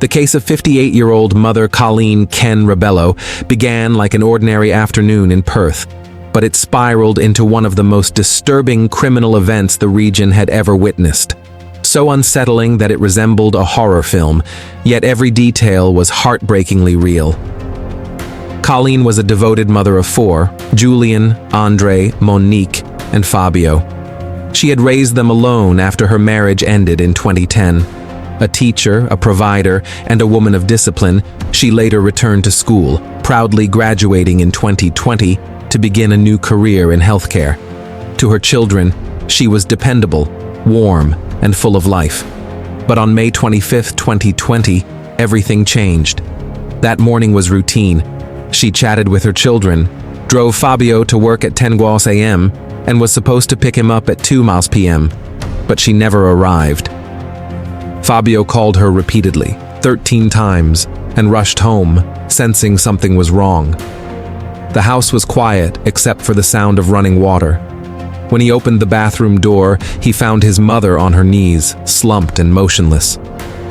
The case of 58-year-old mother Colleen "Khen" Rebello began like an ordinary afternoon in Perth, but it spiraled into one of the most disturbing criminal events the region had ever witnessed. So unsettling that it resembled a horror film, yet every detail was heartbreakingly real. Colleen was a devoted mother of 4, Julian, Andre, Monique, and Fabio. She had raised them alone after her marriage ended in 2010. A teacher, a provider, and a woman of discipline, she later returned to school, proudly graduating in 2020 to begin a new career in healthcare. To her children, she was dependable, warm, and full of life. But on May 25, 2020, everything changed. That morning was routine. She chatted with her children, drove Fabio to work at 10 a.m., and was supposed to pick him up at 2 p.m., but she never arrived. Fabio called her repeatedly, 13 times, and rushed home, sensing something was wrong. The house was quiet except for the sound of running water. When he opened the bathroom door, he found his mother on her knees, slumped and motionless.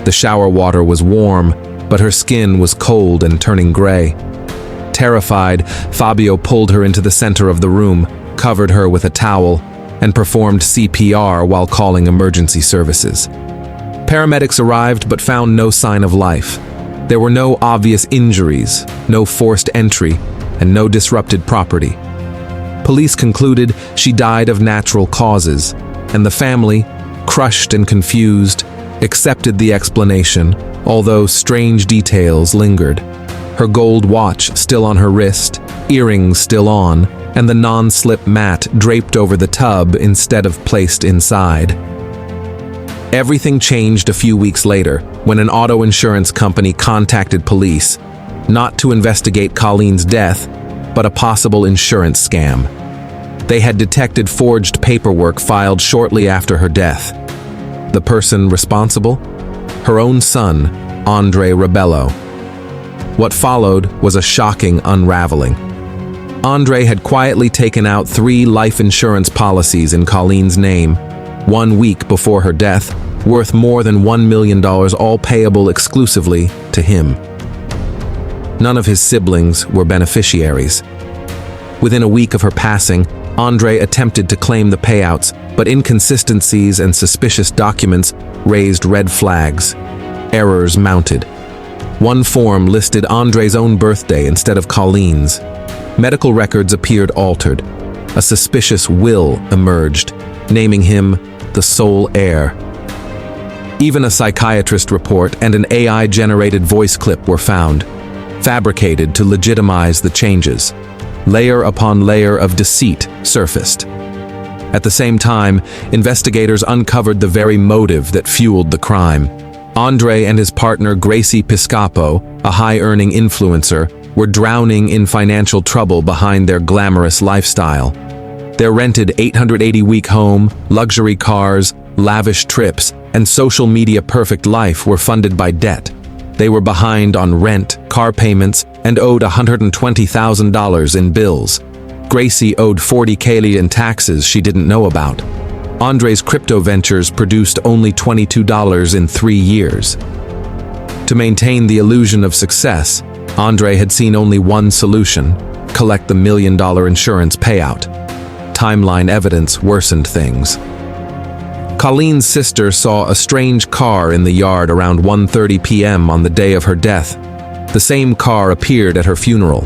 The shower water was warm, but her skin was cold and turning gray. Terrified, Fabio pulled her into the center of the room, covered her with a towel, and performed CPR while calling emergency services. Paramedics arrived but found no sign of life. There were no obvious injuries, no forced entry, and no disrupted property. Police concluded she died of natural causes, and the family, crushed and confused, accepted the explanation, although strange details lingered. Her gold watch still on her wrist, earrings still on, and the non-slip mat draped over the tub instead of placed inside. Everything changed a few weeks later when an auto insurance company contacted police, not to investigate Colleen's death, but a possible insurance scam. They had detected forged paperwork filed shortly after her death. The person responsible? Her own son, Andre Rebello. What followed was a shocking unraveling. Andre had quietly taken out 3 life insurance policies in Colleen's name, 1 week before her death, worth more than $1 million, all payable exclusively to him. None of his siblings were beneficiaries. Within a week of her passing, Andre attempted to claim the payouts, but inconsistencies and suspicious documents raised red flags. Errors mounted. One form listed Andre's own birthday instead of Colleen's. Medical records appeared altered. A suspicious will emerged, naming him the sole heir. Even a psychiatrist report and an AI-generated voice clip were found, fabricated to legitimize the changes. Layer upon layer of deceit surfaced. At the same time, investigators uncovered the very motive that fueled the crime. Andre and his partner Gracie Piscapo, a high-earning influencer, were drowning in financial trouble behind their glamorous lifestyle. Their rented 880-week home, luxury cars, lavish trips, and social media perfect life were funded by debt. They were behind on rent, car payments, and owed $120,000 in bills. Gracie owed $40,000 in taxes she didn't know about. Andre's crypto ventures produced only $22 in 3 years. To maintain the illusion of success, Andre had seen only one solution: collect the $1 million insurance payout. Timeline evidence worsened things. Colleen's sister saw a strange car in the yard around 1:30 p.m. on the day of her death. The same car appeared at her funeral.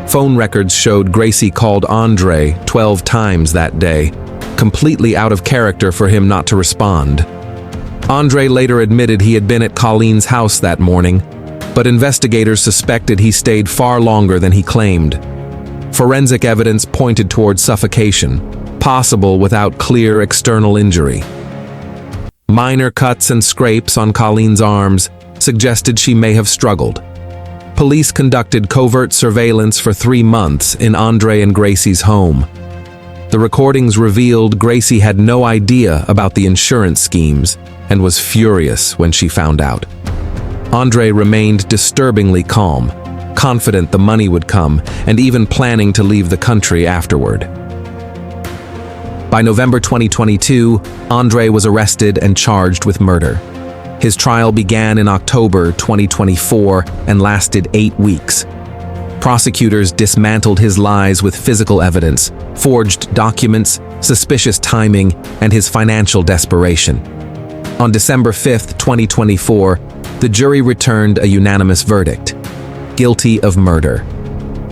Phone records showed Gracie called Andre 12 times that day, completely out of character for him not to respond. Andre later admitted he had been at Colleen's house that morning, but investigators suspected he stayed far longer than he claimed. Forensic evidence pointed toward suffocation, possible without clear external injury. Minor cuts and scrapes on Colleen's arms suggested she may have struggled. Police conducted covert surveillance for 3 months in Andre and Gracie's home. The recordings revealed Gracie had no idea about the insurance schemes and was furious when she found out. Andre remained disturbingly calm, confident the money would come, and even planning to leave the country afterward. By November 2022, Andre was arrested and charged with murder. His trial began in October 2024 and lasted 8 weeks. Prosecutors dismantled his lies with physical evidence, forged documents, suspicious timing, and his financial desperation. On December 5, 2024, the jury returned a unanimous verdict: guilty of murder.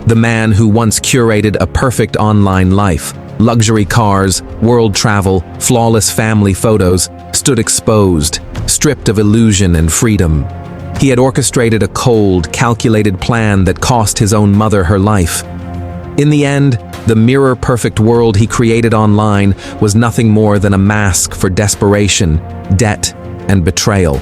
The man who once curated a perfect online life, luxury cars, world travel, flawless family photos, stood exposed, stripped of illusion and freedom. He had orchestrated a cold, calculated plan that cost his own mother her life. In the end, the mirror-perfect world he created online was nothing more than a mask for desperation, debt, and betrayal.